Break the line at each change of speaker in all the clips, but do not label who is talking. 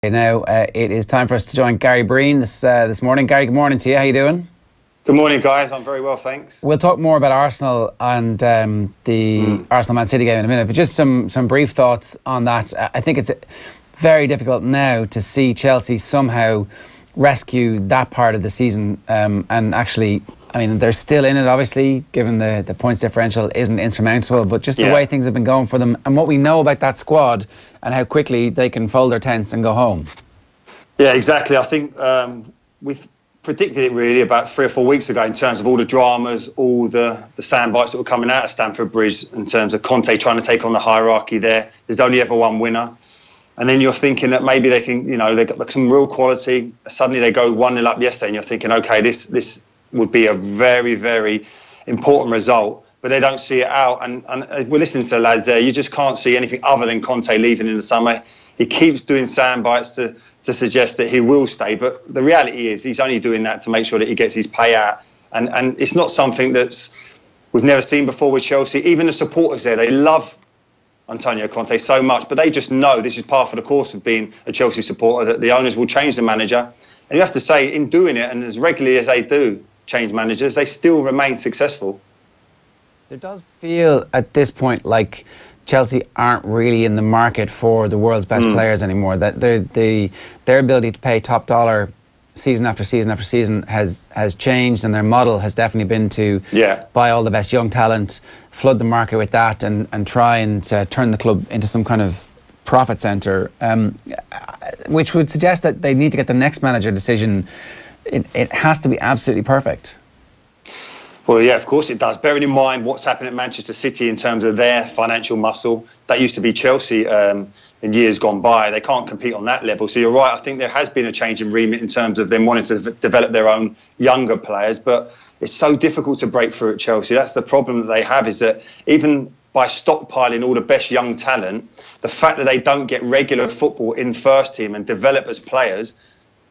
Okay, now it is time for us to join Gary Breen this morning. Gary, good morning to you. How you doing?
Good morning, guys. I'm very well, thanks.
We'll talk more about Arsenal and the Arsenal-Man City game in a minute, but just some brief thoughts on that. I think it's very difficult now to see Chelsea somehow rescue that part of the season and actually, I mean, they're still in it, obviously, given the points differential isn't insurmountable, but just the way things have been going for them and what we know about that squad and how quickly they can fold their tents and go home.
Yeah, exactly. I think we've predicted it really about 3 or 4 weeks ago in terms of all the dramas, all the sound bites that were coming out of Stamford Bridge in terms of Conte trying to take on the hierarchy there. There's only ever one winner. And then you're thinking that maybe they can, they've got like some real quality. Suddenly they go 1-0 up yesterday and you're thinking, okay, this would be a very, very important result, but they don't see it out. And we're listening to the lads there. You just can't see anything other than Conte leaving in the summer. He keeps doing sound bites to suggest that he will stay, but the reality is he's only doing that to make sure that he gets his payout. And it's not something we've never seen before with Chelsea. Even the supporters there, they love Antonio Conte so much, but they just know this is part of the course of being a Chelsea supporter, that the owners will change the manager. And you have to say, in doing it, and as regularly as they do change managers, they still remain successful.
There does feel at this point like Chelsea aren't really in the market for the world's best players anymore. That their ability to pay top dollar season after season after season has changed, and their model has definitely been to buy all the best young talent, flood the market with that, and try and turn the club into some kind of profit centre, which would suggest that they need to get the next manager decision. It has to be absolutely perfect.
Well, yeah, of course it does. Bearing in mind what's happened at Manchester City in terms of their financial muscle, that used to be Chelsea in years gone by. They can't compete on that level. So you're right, I think there has been a change in remit in terms of them wanting to develop their own younger players, but it's so difficult to break through at Chelsea. That's the problem that they have, is that even by stockpiling all the best young talent, the fact that they don't get regular football in first team and develop as players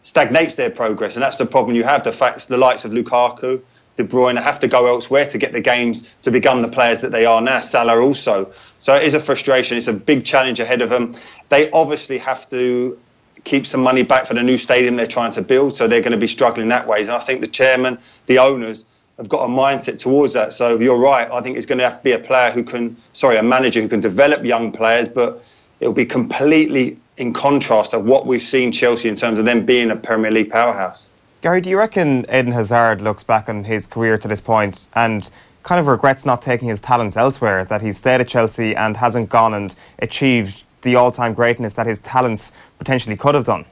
stagnates their progress. And that's the problem you have. The fact the likes of Lukaku, De Bruyne have to go elsewhere to get the games to become the players that they are now. Salah also. So it is a frustration. It's a big challenge ahead of them. They obviously have to keep some money back for the new stadium they're trying to build, so they're going to be struggling that way. And I think the chairman, the owners, have got a mindset towards that. So you're right. I think it's going to have to be a manager who can develop young players, but it'll be completely in contrast of what we've seen Chelsea in terms of them being a Premier League powerhouse.
Gary, do you reckon Eden Hazard looks back on his career to this point and kind of regrets not taking his talents elsewhere, that he's stayed at Chelsea and hasn't gone and achieved the all-time greatness that his talents potentially could have done?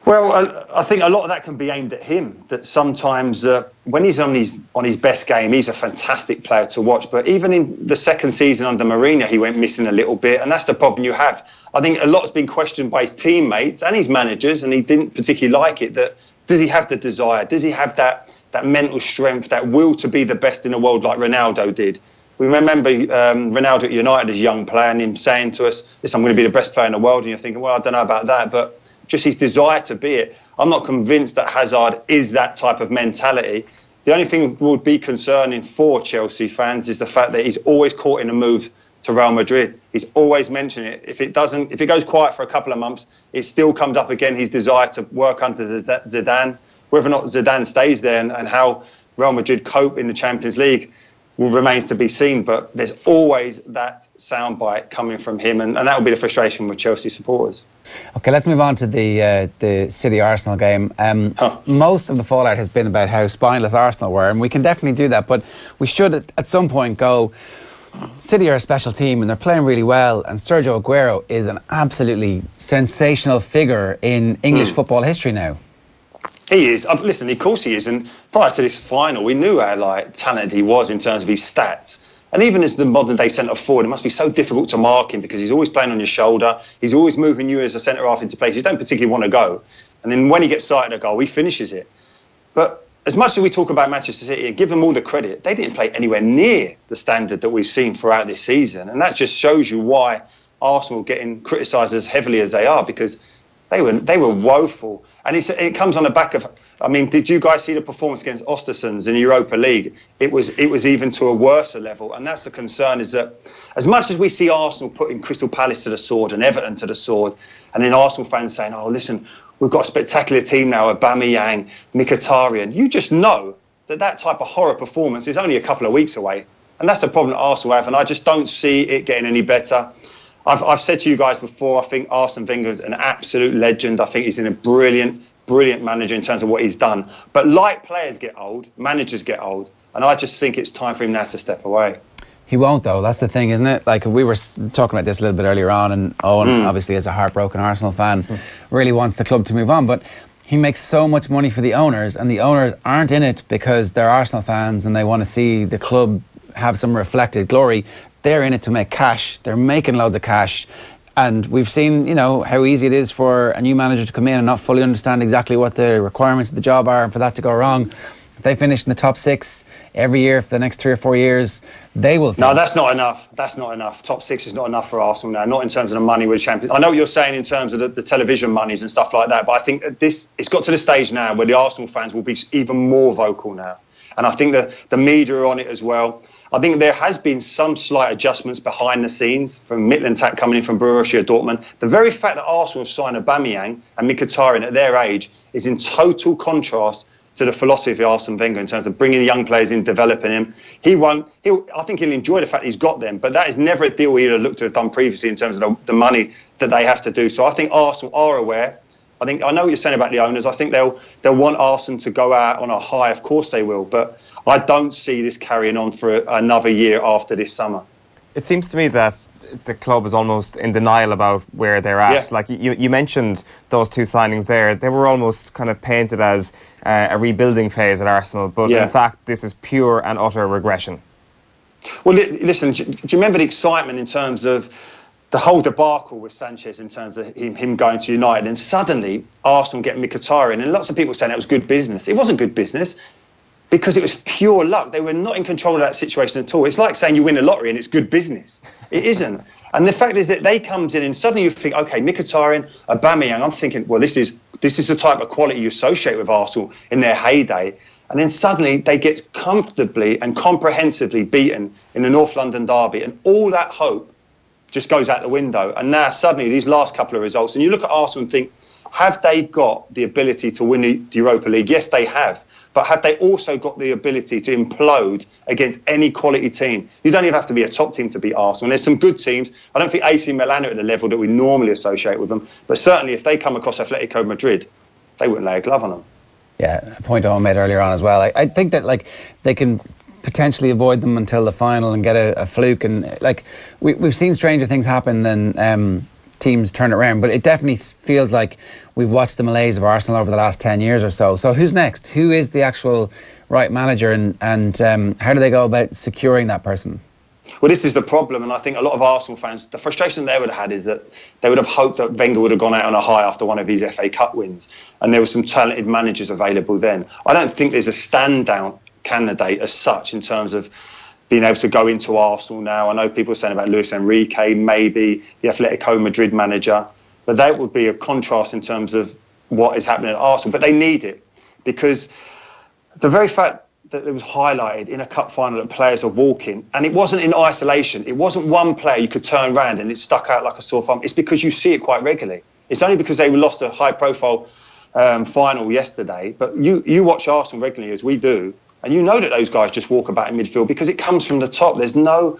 Well, I think a lot of that can be aimed at him, that sometimes when he's on his best game, he's a fantastic player to watch. But even in the second season under Mourinho, he went missing a little bit. And that's the problem you have. I think a lot's been questioned by his teammates and his managers, and he didn't particularly like it. That does he have the desire? Does he have that mental strength, that will to be the best in the world like Ronaldo did? We remember Ronaldo at United as a young player and him saying to us, listen, I'm going to be the best player in the world. And you're thinking, well, I don't know about that, but just his desire to be it. I'm not convinced that Hazard is that type of mentality. The only thing that would be concerning for Chelsea fans is the fact that he's always caught in a move to Real Madrid. He's always mentioned it. If it goes quiet for a couple of months, it still comes up again, his desire to work under Zidane. Whether or not Zidane stays there and how Real Madrid cope in the Champions League remains to be seen, but there's always that soundbite coming from him, and that will be the frustration with Chelsea supporters.
Okay, let's move on to the City-Arsenal game. Most of the fallout has been about how spineless Arsenal were, and we can definitely do that, but we should at some point go, City are a special team and they're playing really well, and Sergio Aguero is an absolutely sensational figure in English football history now.
He is. Listen, of course he is. And prior to this final, we knew how talented he was in terms of his stats. And even as the modern-day centre-forward, it must be so difficult to mark him because he's always playing on your shoulder. He's always moving you as a centre-half into places you don't particularly want to go. And then when he gets sighted a goal, he finishes it. But as much as we talk about Manchester City and give them all the credit, they didn't play anywhere near the standard that we've seen throughout this season. And that just shows you why Arsenal are getting criticised as heavily as they are, because They were woeful, and it comes on the back of. I mean, did you guys see the performance against Östersunds in the Europa League? It was even to a worse level, and that's the concern. Is that as much as we see Arsenal putting Crystal Palace to the sword and Everton to the sword, and then Arsenal fans saying, "Oh, listen, we've got a spectacular team now, Aubameyang, Mkhitaryan," you just know that type of horror performance is only a couple of weeks away, and that's the problem that Arsenal have, and I just don't see it getting any better. I've said to you guys before, I think Arsene Wenger is an absolute legend. I think he's in a brilliant manager in terms of what he's done. But like players get old, managers get old, and I just think it's time for him now to step away.
He won't, though. That's the thing, isn't it? Like, we were talking about this a little bit earlier on, and Owen, obviously, as a heartbroken Arsenal fan, really wants the club to move on. But he makes so much money for the owners, and the owners aren't in it because they're Arsenal fans and they want to see the club have some reflected glory. They're in it to make cash. They're making loads of cash. And we've seen, you know, how easy it is for a new manager to come in and not fully understand exactly what the requirements of the job are, and for that to go wrong. If they finish in the top 6 every year for the next 3 or 4 years, they will.
No, that's not enough. That's not enough. Top 6 is not enough for Arsenal now. Not in terms of the money with the champions. I know what you're saying in terms of the television monies and stuff like that, but I think that it's got to the stage now where the Arsenal fans will be even more vocal now. And I think the media are on it as well. I think there has been some slight adjustments behind the scenes from Mittelstadt coming in from Borussia Dortmund. The very fact that Arsenal have signed Aubameyang and Mkhitaryan at their age is in total contrast to the philosophy of Arsene Wenger in terms of bringing the young players in, developing him. I think he'll enjoy the fact he's got them, but that is never a deal he'd have looked to have done previously in terms of the money that they have to do. So I think Arsenal are aware. I know what you're saying about the owners. I think they'll want Arsenal to go out on a high. Of course they will, but I don't see this carrying on for another year after this summer.
It seems to me that the club is almost in denial about where they're at.
Yeah.
Like you mentioned those 2 signings there, they were almost kind of painted as a rebuilding phase at Arsenal, but in fact this is pure and utter regression.
Well, listen, do you remember the excitement in terms of the whole debacle with Sanchez in terms of him going to United, and suddenly Arsenal get Mkhitaryan, and lots of people saying that was good business. It wasn't good business because it was pure luck. They were not in control of that situation at all. It's like saying you win a lottery and it's good business. It isn't. And the fact is that they comes in and suddenly you think, okay, Mkhitaryan, Aubameyang, I'm thinking, well, this is the type of quality you associate with Arsenal in their heyday. And then suddenly they get comfortably and comprehensively beaten in the North London derby, and all that hope just goes out the window. And now suddenly these last couple of results, and you look at Arsenal and think, have they got the ability to win the Europa League? Yes, they have. But have they also got the ability to implode against any quality team? You don't even have to be a top team to beat Arsenal. And there's some good teams. I don't think AC Milan are at the level that we normally associate with them. But certainly if they come across Atletico Madrid, they wouldn't lay a glove on them.
Yeah, a point Owen made earlier on as well. I think that they can potentially avoid them until the final and get a fluke. And we've seen stranger things happen than teams turn it around, but it definitely feels like we've watched the malaise of Arsenal over the last 10 years or so. So who's next? Who is the actual right manager, and how do they go about securing that person?
Well, this is the problem, and I think a lot of Arsenal fans, the frustration they would have had is that they would have hoped that Wenger would have gone out on a high after one of his FA Cup wins, and there were some talented managers available then. I don't think there's a standout candidate as such in terms of being able to go into Arsenal now. I know people are saying about Luis Enrique, maybe the Atletico Madrid manager, but that would be a contrast in terms of what is happening at Arsenal. But they need it, because the very fact that it was highlighted in a cup final that players are walking, and it wasn't in isolation. It wasn't one player you could turn around and it stuck out like a sore thumb. It's because you see it quite regularly. It's only because they lost a high-profile final yesterday, but you watch Arsenal regularly, as we do, and you know that those guys just walk about in midfield because it comes from the top. There's no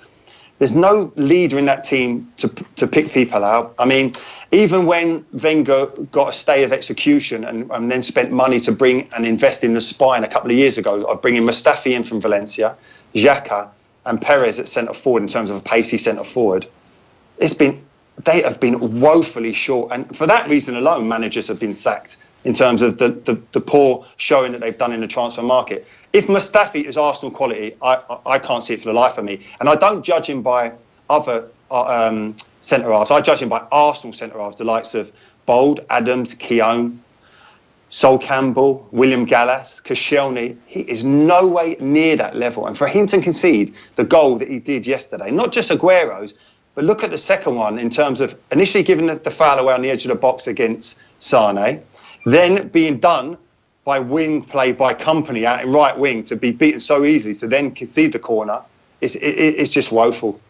leader in that team to pick people out. I mean, even when Wenger got a stay of execution and then spent money to bring and invest in the spine a couple of years ago, of bringing Mustafi in from Valencia, Xhaka and Perez at centre forward in terms of a pacey centre forward, they have been woefully short. And for that reason alone, managers have been sacked in terms of the poor showing that they've done in the transfer market. If Mustafi is Arsenal quality, I can't see it for the life of me. And I don't judge him by other centre-halves. I judge him by Arsenal centre-halves, the likes of Bold, Adams, Keown, Sol Campbell, William Gallas, Koscielny. He is no way near that level. And for him to concede the goal that he did yesterday, not just Aguero's, But look at the second one in terms of initially giving the foul away on the edge of the box against Sane, then being done by wing play by Kompany out in right wing to be beaten so easily to then concede the corner. It's just woeful.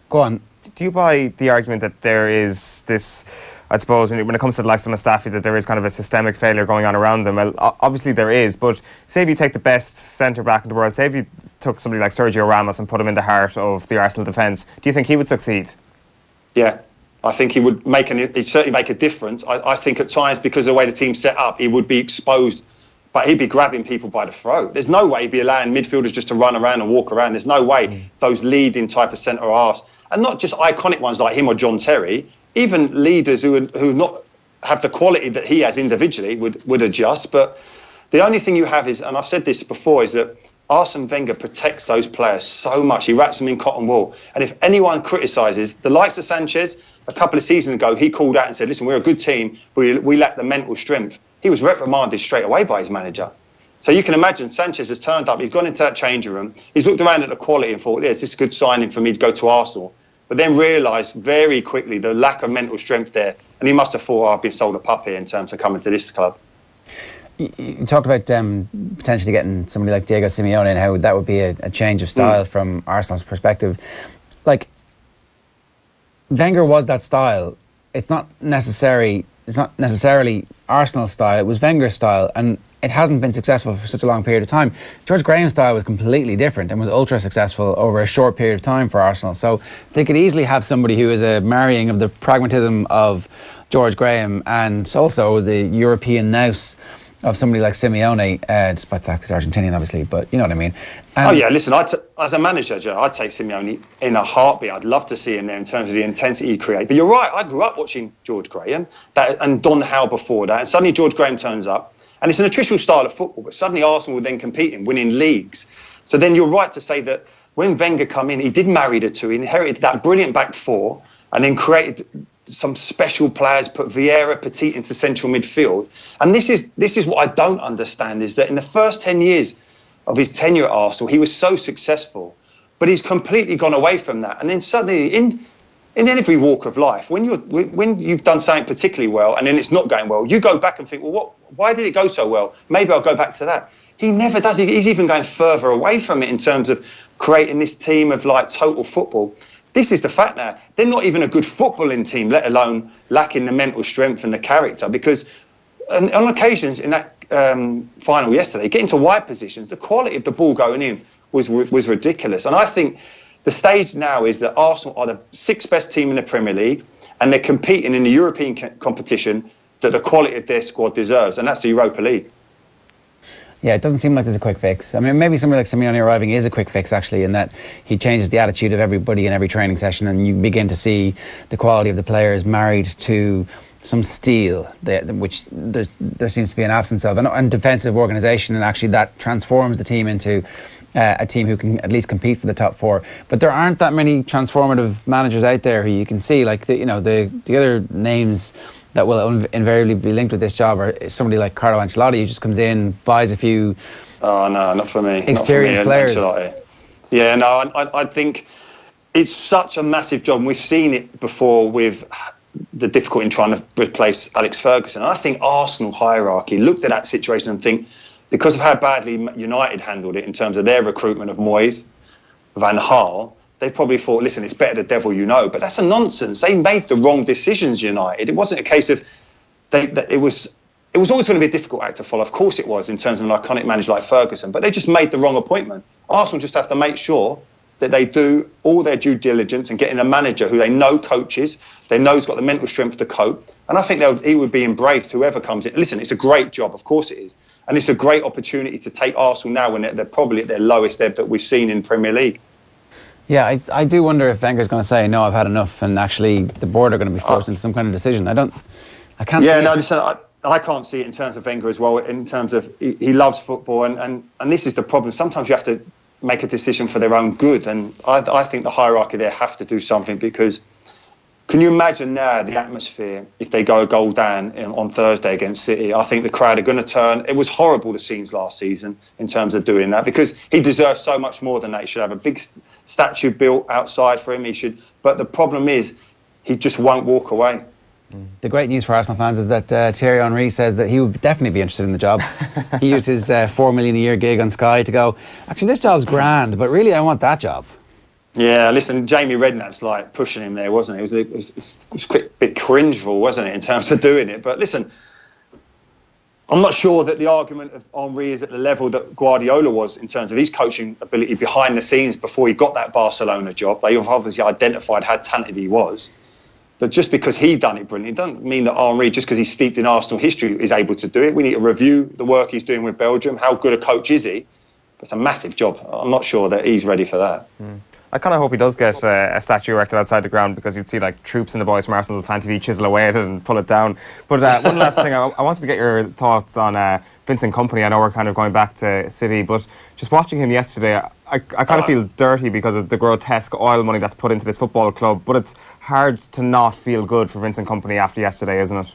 Go on. Do you buy the argument that there is this, I suppose, when it comes to the likes of Mustafi, that there is kind of a systemic failure going on around them? Well, obviously there is, but say if you take the best centre-back in the world, say if you took somebody like Sergio Ramos and put him in the heart of the Arsenal defence, do you think he would succeed?
Yeah, I think he would he'd certainly make a difference. I think at times, because of the way the team's set up, he would be exposed, but he'd be grabbing people by the throat. There's no way he'd be allowing midfielders just to run around and walk around. There's no way those leading type of centre-halves, and not just iconic ones like him or John Terry, even leaders who not have the quality that he has individually would adjust. But the only thing you have is, and I've said this before, is that Arsene Wenger protects those players so much. He wraps them in cotton wool. And if anyone criticises, the likes of Sanchez, a couple of seasons ago, he called out and said, listen, we're a good team, but we lack the mental strength. He was reprimanded straight away by his manager. So you can imagine Sanchez has turned up, he's gone into that changing room, he's looked around at the quality and thought, yeah, is this a good signing for me to go to Arsenal? But then realised very quickly the lack of mental strength there. And he must have thought, I've been sold a pup here in terms of coming to this club.
You talked about potentially getting somebody like Diego Simeone and how that would be a change of style from Arsenal's perspective. Like, Wenger was that style. It's not necessarily Arsenal's style. It was Wenger's style, and it hasn't been successful for such a long period of time. George Graham's style was completely different and was ultra successful over a short period of time for Arsenal. So they could easily have somebody who is a marrying of the pragmatism of George Graham and also the European nous of somebody like Simeone, despite the fact he's Argentinian, obviously, but you know what I mean.
Oh yeah, listen, as a manager, Joe, I'd take Simeone in a heartbeat. I'd love to see him there in terms of the intensity he creates. But you're right, I grew up watching George Graham and Don Howe before that, and suddenly George Graham turns up, and it's an attritional style of football, but suddenly Arsenal were then competing, winning leagues. So then you're right to say that when Wenger come in, he did marry the two. He inherited that brilliant back four and then created some special players, put Vieira, Petit into central midfield. And this is what I don't understand, is that in the first 10 years of his tenure at Arsenal, he was so successful, but he's completely gone away from that. And then suddenly, in every walk of life, when you've done something particularly well and then it's not going well, you go back and think, well, why did it go so well? Maybe I'll go back to that. He never does. He's even going further away from it in terms of creating this team of like total football. This is the fact now. They're not even a good footballing team, let alone lacking the mental strength and the character. Because on occasions in that final yesterday, getting to wide positions, the quality of the ball going in was ridiculous. And I think the stage now is that Arsenal are the sixth best team in the Premier League, and they're competing in the European competition that the quality of their squad deserves, and that's the Europa League.
Yeah, it doesn't seem like there's a quick fix. I mean, maybe somebody like Simeone arriving is a quick fix, actually, in that he changes the attitude of everybody in every training session, and you begin to see the quality of the players married to some steel, which there seems to be an absence of, and defensive organisation, and actually that transforms the team into a team who can at least compete for the top four. But there aren't that many transformative managers out there who you can see, like the other names that will invariably be linked with this job are somebody like Carlo Ancelotti, who just comes in, buys a few.
Oh no, not for me.
Experienced players.
Ancelotti. Yeah, no, I think it's such a massive job. And we've seen it before with the difficulty in trying to replace Alex Ferguson. And I think Arsenal hierarchy looked at that situation and think, because of how badly United handled it in terms of their recruitment of Moyes, Van Gaal, they probably thought, listen, it's better the devil you know. But that's a nonsense. They made the wrong decisions, United. It wasn't a case of it was always going to be a difficult act to follow. Of course it was, in terms of an iconic manager like Ferguson. But they just made the wrong appointment. Arsenal just have to make sure that they do all their due diligence and get in a manager who they know coaches, they know has got the mental strength to cope. And I think he would be embraced, whoever comes in. Listen, it's a great job, of course it is. And it's a great opportunity to take Arsenal now when they're probably at their lowest ebb that we've seen in Premier League.
Yeah, I do wonder if Wenger's going to say, no, I've had enough, and actually the board are going to be forced into some kind of decision. I can't see it.
Listen, I can't see it in terms of Wenger as well, in terms of he loves football, and this is the problem. Sometimes you have to make a decision for their own good, and I think the hierarchy there have to do something, because can you imagine now the atmosphere if they go a goal down on Thursday against City? I think the crowd are going to turn. It was horrible, the scenes last season, in terms of doing that, because he deserves so much more than that. He should have a big statue built outside for him. He should. But the problem is, he just won't walk away.
The great news for Arsenal fans is that Thierry Henry says that he would definitely be interested in the job. He used his $4 million a year gig on Sky to go, actually, this job's grand, but really I want that job.
Yeah, listen, Jamie Redknapp's like pushing him there, wasn't it? It was a bit cringeful, wasn't it, in terms of doing it? But listen, I'm not sure that the argument of Henry is at the level that Guardiola was in terms of his coaching ability behind the scenes before he got that Barcelona job. They obviously identified how talented he was. But just because he done it brilliantly, it doesn't mean that Henry, just because he's steeped in Arsenal history, is able to do it. We need to review the work he's doing with Belgium. How good a coach is he? It's a massive job. I'm not sure that he's ready for that.
I kind of hope he does get a statue erected outside the ground, because you'd see like troops and the boys from Arsenal fan TV chisel away at it and pull it down. But one last thing, I wanted to get your thoughts on Vincent Kompany. I know we're kind of going back to City, but just watching him yesterday, I kind of feel dirty because of the grotesque oil money that's put into this football club. But it's hard to not feel good for Vincent Kompany after yesterday, isn't it?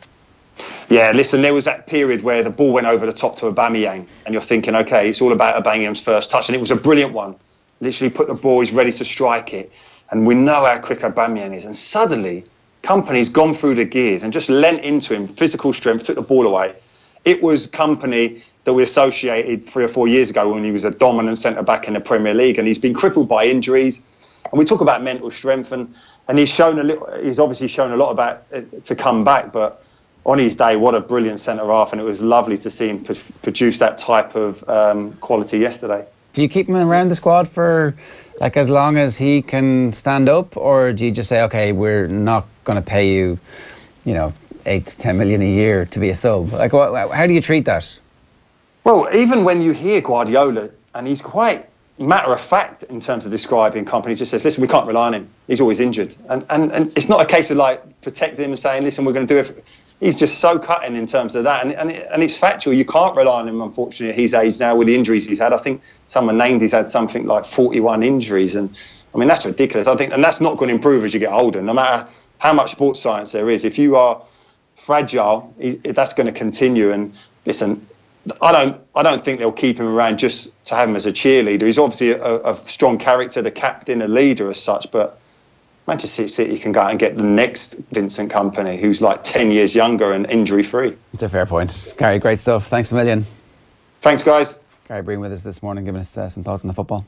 Yeah, listen, there was that period where the ball went over the top to Aubameyang, and you're thinking, OK, it's all about Aubameyang's first touch, and it was a brilliant one. Literally put the ball, he's ready to strike it. And we know how quick Aubameyang is. And suddenly, Kompany's gone through the gears and just lent into him, physical strength, took the ball away. It was Kompany that we associated 3 or 4 years ago when he was a dominant centre-back in the Premier League. And he's been crippled by injuries. And we talk about mental strength. And he's obviously shown a lot about to come back. But on his day, what a brilliant centre-half. And it was lovely to see him produce that type of quality yesterday.
Do you keep him around the squad for like as long as he can stand up, or do you just say, okay, we're not going to pay you, 8 to 10 million a year to be a sub? Like, how do you treat that?
Well, even when you hear Guardiola, and he's quite matter of fact in terms of describing Kompany, he just says, listen, we can't rely on him. He's always injured, and it's not a case of like protecting him and saying, listen, we're going to do it. He's just so cutting in terms of that. And it's factual. You can't rely on him, unfortunately, at his age now with the injuries he's had. I think someone named he's had something like 41 injuries. And, I mean, that's ridiculous. I think, and that's not going to improve as you get older, no matter how much sports science there is. If you are fragile, that's going to continue. And listen, I don't think they'll keep him around just to have him as a cheerleader. He's obviously a strong character, the captain, a leader as such, but Manchester City can go out and get the next Vincent Kompany, who's like 10 years younger and injury-free.
It's a fair point. Gary, great stuff. Thanks a million.
Thanks, guys.
Gary Breen with us this morning, giving us some thoughts on the football.